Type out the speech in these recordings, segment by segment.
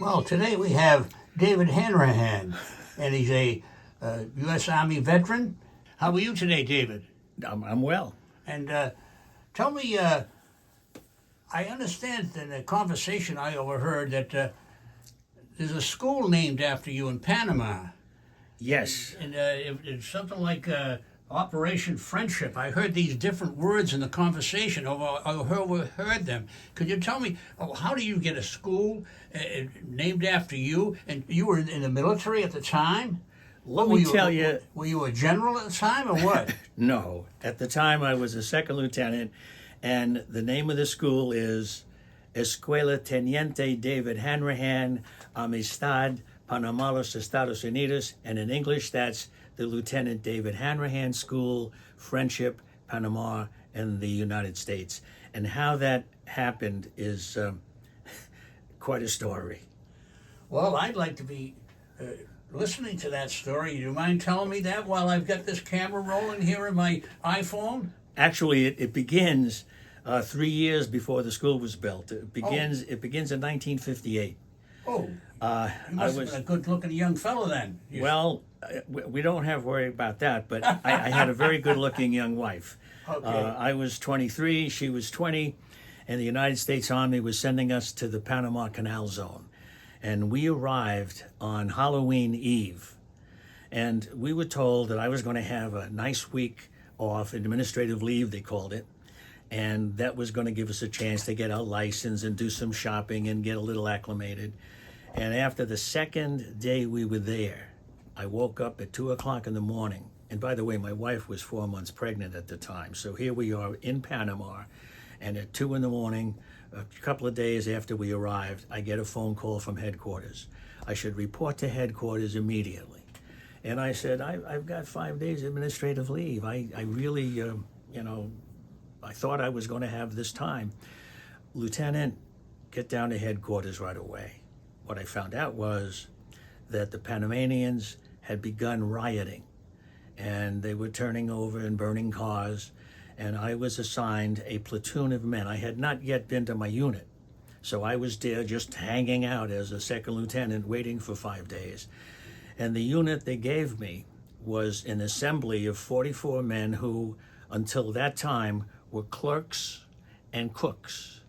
Well, today we have David Hanrahan, and he's a U.S. Army veteran. How are you today, David? I'm well. And tell me, I understand in a conversation I overheard that there's a school named after you in Panama. Yes. And it's something like Operation Friendship. I heard these different words in the conversation. I heard them. Could you tell me, how do you get a school named after you? And you were in the military at the time? Let me tell you. Were you a general at the time or what? No. At the time, I was a second lieutenant, and the name of the school is Escuela Teniente David Hanrahan, Amistad, Panama, los Estados Unidos, and in English, that's the Lieutenant David Hanrahan School, Friendship, Panama, and the United States. And how that happened is quite a story. Well, I'd like to be listening to that story. Do you mind telling me that while I've got this camera rolling here in my iPhone? Actually, it begins 3 years before the school was built. It begins in 1958. Oh, you must have been a good-looking young fellow then. Well, we don't have to worry about that, but I had a very good-looking young wife. Okay. I was 23, she was 20, and the United States Army was sending us to the Panama Canal Zone. And we arrived on Halloween Eve. And we were told that I was going to have a nice week off, administrative leave, they called it. And that was going to give us a chance to get our license and do some shopping and get a little acclimated. And after the second day we were there, I woke up at 2 o'clock in the morning. And by the way, my wife was 4 months pregnant at the time. So here we are in Panama. And at 2 in the morning, a couple of days after we arrived, I get a phone call from headquarters. I should report to headquarters immediately. And I said, I've got 5 days administrative leave. I really, I thought I was going to have this time. Lieutenant, get down to headquarters right away. What I found out was that the Panamanians had begun rioting, and they were turning over and burning cars, and I was assigned a platoon of men. I had not yet been to my unit, so I was there just hanging out as a second lieutenant waiting for 5 days. And the unit they gave me was an assembly of 44 men who, until that time, were clerks and cooks.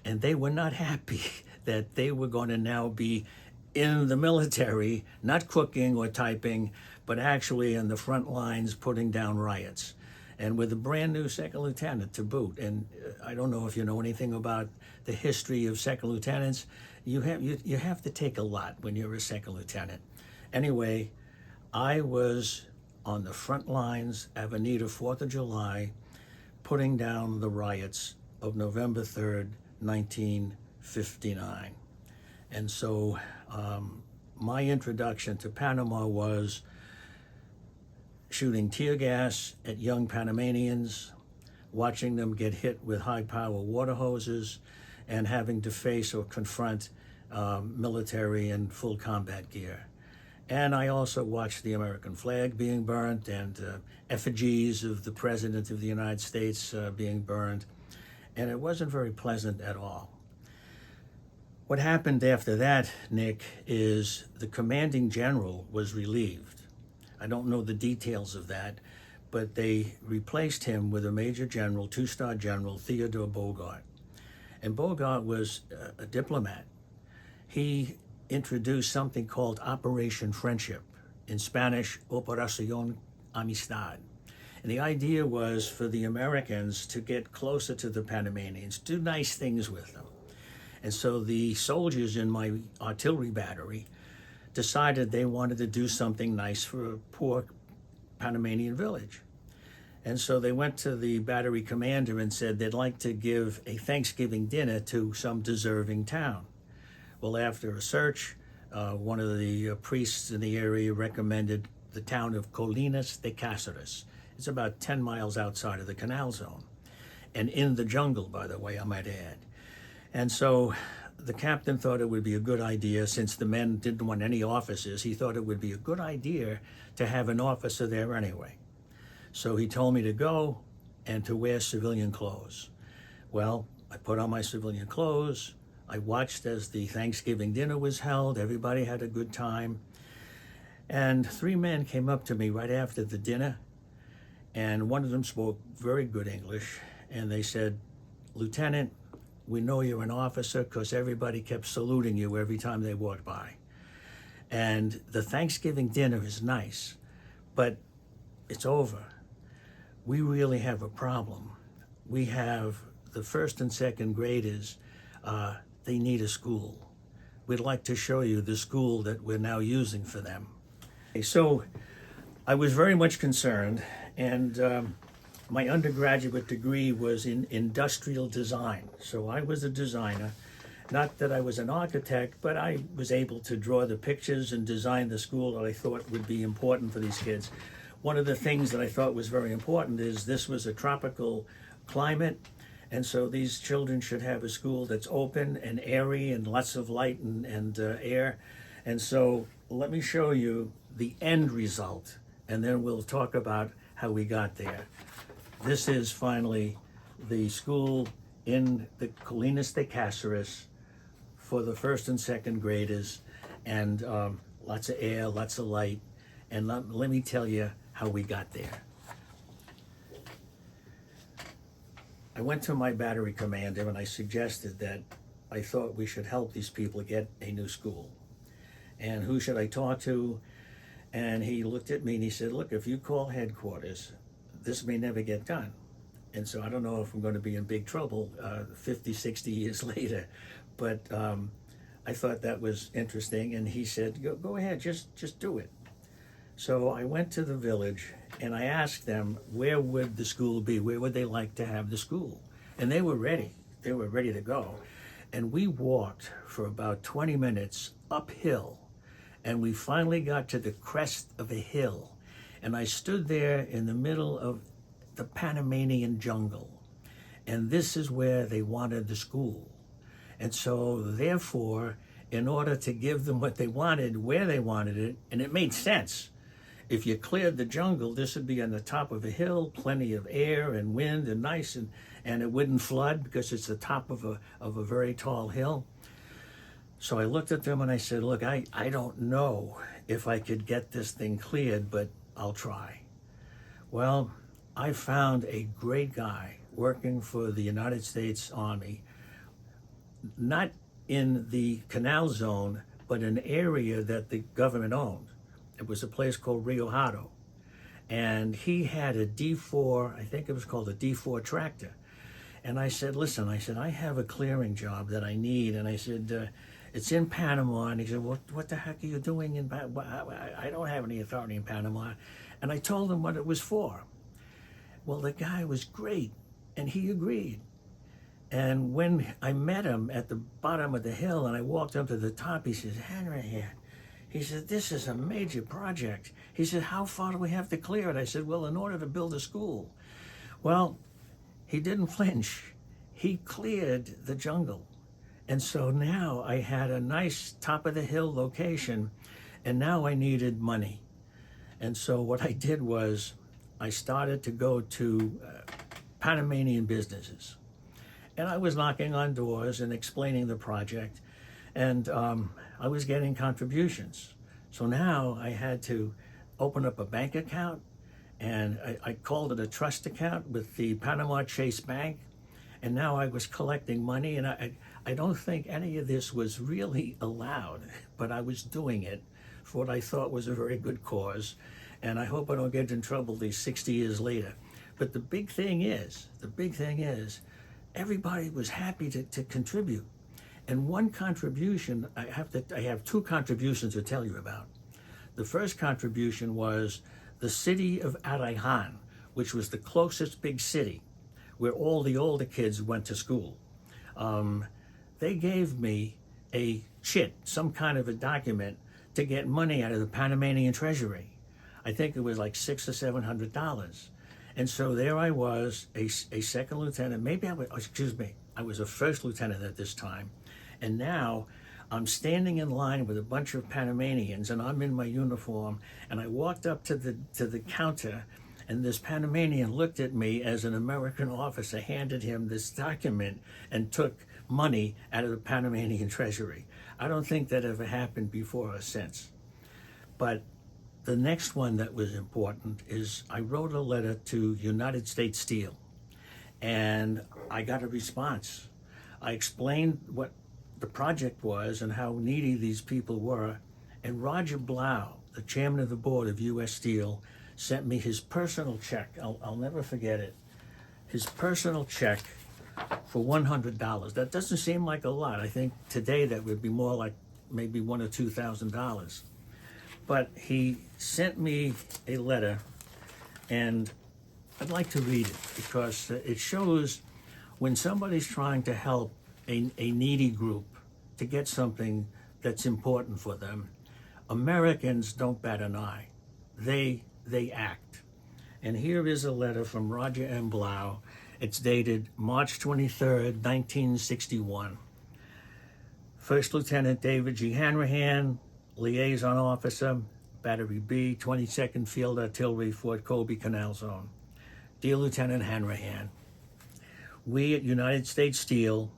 And they were not happy that they were going to now be in the military, not cooking or typing, but actually in the front lines putting down riots. And with a brand new second lieutenant to boot. And I don't know if you know anything about the history of second lieutenants. You have to take a lot when you're a second lieutenant. Anyway, I was on the front lines, Avenida 4th of July, putting down the riots of November 3rd, 1959. And so my introduction to Panama was shooting tear gas at young Panamanians, watching them get hit with high-power water hoses, and having to face or confront military and full combat gear. And I also watched the American flag being burnt and effigies of the President of the United States being burned. And it wasn't very pleasant at all. What happened after that, Nick, is the commanding general was relieved. I don't know the details of that, but they replaced him with a major general, two-star general, Theodore Bogart. And Bogart was a diplomat. He introduced something called Operation Friendship, in Spanish, Operación Amistad. And the idea was for the Americans to get closer to the Panamanians, do nice things with them. And so the soldiers in my artillery battery decided they wanted to do something nice for a poor Panamanian village. And so they went to the battery commander and said they'd like to give a Thanksgiving dinner to some deserving town. Well, after a search, one of the priests in the area recommended the town of Colinas de Cáceres. It's about 10 miles outside of the canal zone, and in the jungle, by the way, I might add. And so the captain thought it would be a good idea, since the men didn't want any officers, he thought it would be a good idea to have an officer there anyway. So he told me to go and to wear civilian clothes. Well, I put on my civilian clothes, I watched as the Thanksgiving dinner was held. Everybody had a good time. And 3 men came up to me right after the dinner, and one of them spoke very good English, and they said, "Lieutenant, we know you're an officer because everybody kept saluting you every time they walked by. And the Thanksgiving dinner is nice, but it's over. We really have a problem. We have the first and second graders, they need a school. We'd like to show you the school that we're now using for them." So I was very much concerned, and my undergraduate degree was in industrial design. So I was a designer. Not that I was an architect, but I was able to draw the pictures and design the school that I thought would be important for these kids. One of the things that I thought was very important is this was a tropical climate, and so these children should have a school that's open and airy and lots of light and air. And so let me show you the end result, and then we'll talk about how we got there. This is finally the school in the Colinas de Cáceres for the first and second graders, and lots of air, lots of light. And let me tell you how we got there. I went to my battery commander and I suggested that I thought we should help these people get a new school. And who should I talk to? And he looked at me and he said, "Look, if you call headquarters, this may never get done." And so I don't know if I'm going to be in big trouble 50, 60 years later. But I thought that was interesting. And he said, go ahead, just do it. So I went to the village and I asked them, where would the school be? Where would they like to have the school? And they were ready. They were ready to go. And we walked for about 20 minutes uphill. And we finally got to the crest of a hill. And I stood there in the middle of the Panamanian jungle. And this is where they wanted the school. And so therefore, in order to give them what they wanted, where they wanted it, and it made sense. If you cleared the jungle, this would be on the top of a hill, plenty of air and wind and nice, and it wouldn't flood because it's the top of a very tall hill. So I looked at them and I said, "Look, I don't know if I could get this thing cleared, but I'll try." Well, I found a great guy working for the United States Army, not in the canal zone, but an area that the government owned. It was a place called Rio Hato. And he had a D4, I think it was called a D4 tractor. And I said, "Listen," I said, "I have a clearing job that I need." And I said, "It's in Panama." And he said, what the heck are you doing in Panama? I don't have any authority in Panama. And I told him what it was for. Well, the guy was great, and he agreed. And when I met him at the bottom of the hill and I walked up to the top, he said, "Hanrahan," he said, "this is a major project." He said, "How far do we have to clear it?" I said, "Well, in order to build a school." Well, he didn't flinch. He cleared the jungle. And so now I had a nice top of the hill location, and now I needed money. And so what I did was I started to go to Panamanian businesses. And I was knocking on doors and explaining the project, and I was getting contributions. So now I had to open up a bank account, and I called it a trust account with the Panama Chase Bank. And now I was collecting money, and I don't think any of this was really allowed, but I was doing it for what I thought was a very good cause. And I hope I don't get in trouble these 60 years later. But the big thing is, everybody was happy to contribute. And one contribution, I have two contributions to tell you about. The first contribution was the city of Hanrahan, which was the closest big city where all the older kids went to school. They gave me a chit, some kind of a document, to get money out of the Panamanian treasury. I think it was like $600 or $700. And so there I was, a second lieutenant, I was a first lieutenant at this time. And now I'm standing in line with a bunch of Panamanians, and I'm in my uniform, and I walked up to the counter, and this Panamanian looked at me as an American officer, handed him this document, and took money out of the Panamanian treasury. I don't think that ever happened before or since. But the next one that was important is I wrote a letter to United States Steel, and I got a response. I explained what the project was and how needy these people were, and Roger Blau, the chairman of the board of U.S. Steel, sent me his personal check. I'll never forget it. His personal check for $100. That doesn't seem like a lot. I think today that would be more like maybe $1,000 or $2,000. But he sent me a letter, and I'd like to read it because it shows when somebody's trying to help a needy group to get something that's important for them, Americans don't bat an eye. They act. And here is a letter from Roger M. Blau. It's dated March 23rd, 1961. First Lieutenant David G. Hanrahan, Liaison Officer, Battery B, 22nd Field Artillery, Fort Colby, Canal Zone. Dear Lieutenant Hanrahan, we at United States Steel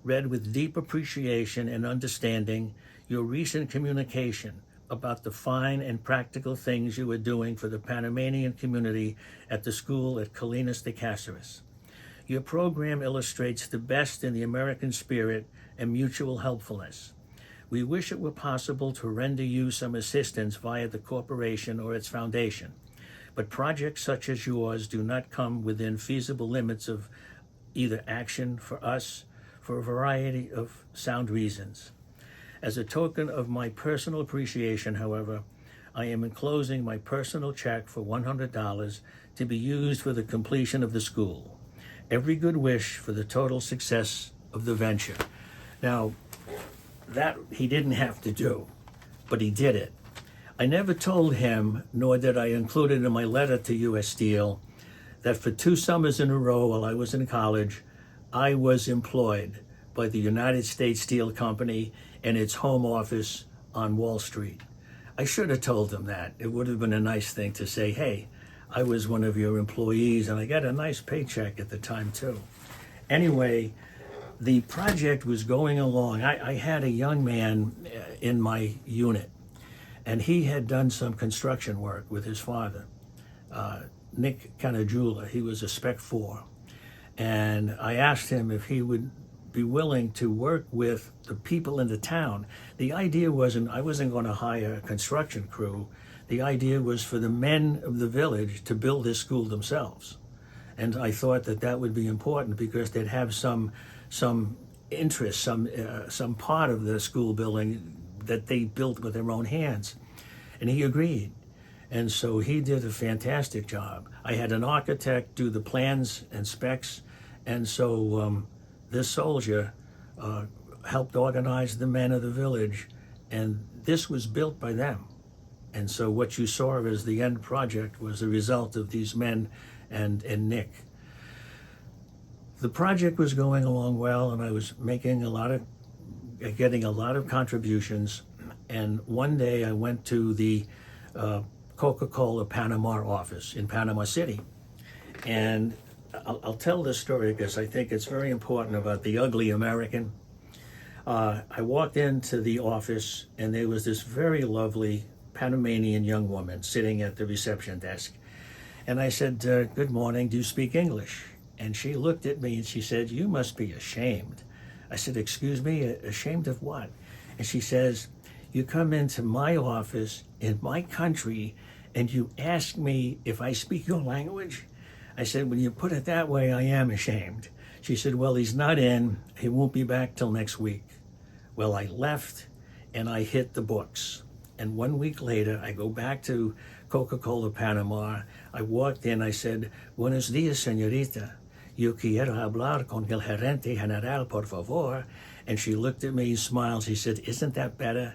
read with deep appreciation and understanding your recent communication about the fine and practical things you are doing for the Panamanian community at the school at Colinas de Cáceres. Your program illustrates the best in the American spirit and mutual helpfulness. We wish it were possible to render you some assistance via the corporation or its foundation, but projects such as yours do not come within feasible limits of either action for us for a variety of sound reasons. As a token of my personal appreciation, however, I am enclosing my personal check for $100 to be used for the completion of the school. Every good wish for the total success of the venture. Now, that he didn't have to do, but he did it. I never told him, nor did I include it in my letter to U.S. Steel, that for 2 summers in a row while I was in college, I was employed by the United States Steel Company and its home office on Wall Street. I should have told him that. It would have been a nice thing to say, hey, I was one of your employees and I got a nice paycheck at the time too. Anyway, the project was going along. I had a young man in my unit, and he had done some construction work with his father, Nick Canajula. He was a Spec 4. And I asked him if he would be willing to work with the people in the town. The idea wasn't, I wasn't going to hire a construction crew. The idea was for the men of the village to build this school themselves. And I thought that that would be important because they'd have some interest, some part of the school building that they built with their own hands. And he agreed. And so he did a fantastic job. I had an architect do the plans and specs. And so this soldier helped organize the men of the village. And this was built by them. And so what you saw as the end project was a result of these men and Nick. The project was going along well, and I was getting a lot of contributions. And one day I went to the Coca-Cola Panama office in Panama City. And I'll tell this story because I think it's very important about the ugly American. I walked into the office and there was this very lovely Panamanian young woman sitting at the reception desk. And I said, good morning, do you speak English? And she looked at me and she said, you must be ashamed. I said, excuse me, ashamed of what? And she says, you come into my office in my country and you ask me if I speak your language? I said, when you put it that way, I am ashamed. She said, well, he's not in. He won't be back till next week. Well, I left and I hit the books. And 1 week later, I go back to Coca-Cola Panama. I walked in, I said, buenos dias, señorita. Yo quiero hablar con el gerente general, por favor. And she looked at me, smiled. She said, isn't that better?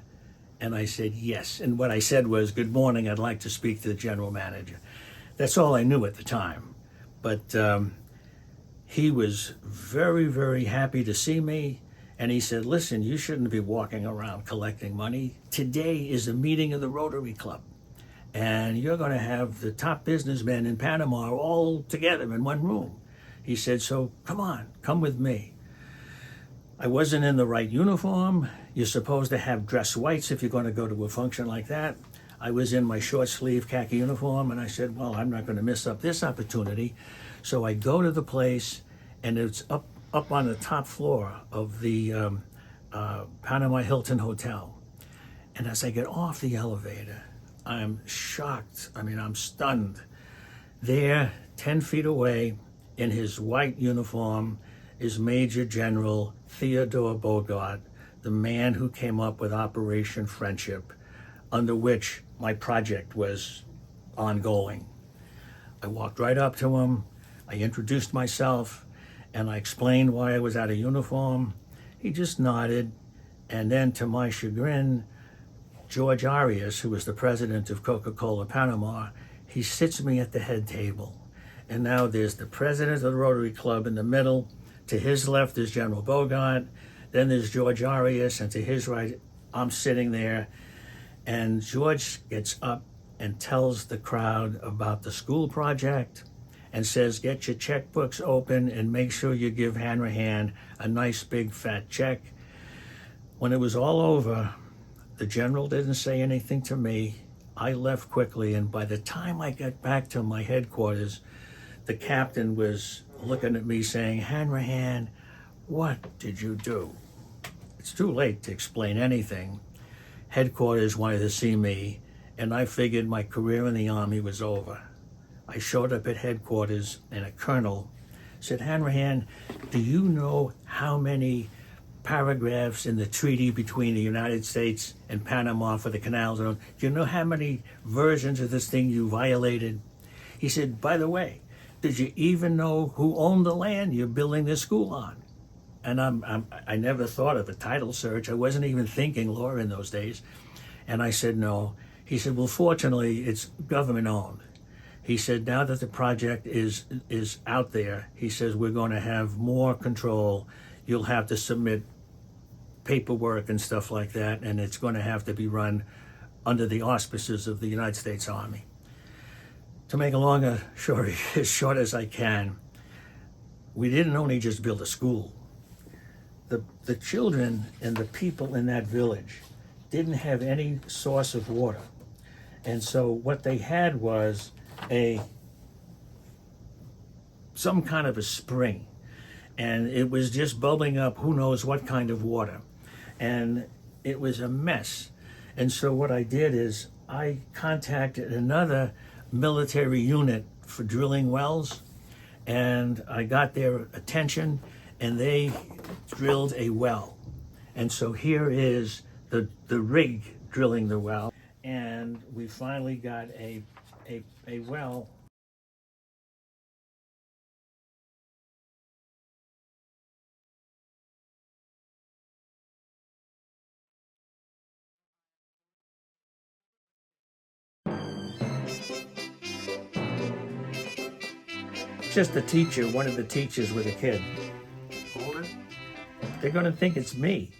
And I said, yes. And what I said was, good morning, I'd like to speak to the general manager. That's all I knew at the time. But he was very, very happy to see me. And he said, listen, you shouldn't be walking around collecting money. Today is a meeting of the Rotary Club. And you're going to have the top businessmen in Panama all together in one room. He said, so come on, come with me. I wasn't in the right uniform. You're supposed to have dress whites if you're going to go to a function like that. I was in my short sleeve khaki uniform, and I said, well, I'm not going to miss up this opportunity. So I go to the place, and it's up on the top floor of the Panama Hilton Hotel. And as I get off the elevator, I'm shocked. I mean, I'm stunned. There, 10 feet away, in his white uniform, is Major General Theodore Bogart, the man who came up with Operation Friendship, under which my project was ongoing. I walked right up to him, I introduced myself, and I explained why I was out of uniform. He just nodded, and then to my chagrin, George Arias, who was the president of Coca-Cola Panama, he sits me at the head table. And now there's the president of the Rotary Club in the middle. To his left is General Bogart. Then there's George Arias, and to his right, I'm sitting there. And George gets up and tells the crowd about the school project and says, get your checkbooks open and make sure you give Hanrahan a nice big fat check. When it was all over, the general didn't say anything to me. I left quickly, and by the time I got back to my headquarters, the captain was looking at me saying, Hanrahan, what did you do? It's too late to explain anything. Headquarters wanted to see me, and I figured my career in the Army was over. I showed up at headquarters, and a colonel said, Hanrahan, do you know how many paragraphs in the treaty between the United States and Panama for the Canal Zone? Do you know how many versions of this thing you violated? He said, by the way, did you even know who owned the land you're building this school on? And I never thought of a title search. I wasn't even thinking law in those days. And I said, no. He said, well, fortunately, it's government owned. He said, now that the project is out there, he says, we're going to have more control. You'll have to submit paperwork and stuff like that, and it's going to have to be run under the auspices of the United States Army. To make a longer story as short as I can, we didn't only just build a school. The children and the people in that village didn't have any source of water. And so what they had was some kind of a spring. And it was just bubbling up who knows what kind of water. And it was a mess. And so what I did is I contacted another military unit for drilling wells, and I got their attention, and they drilled a well. And so here is the rig drilling the well, and we finally got a well. Just a teacher, one of the teachers with a kid. Hold it. They're going to think it's me.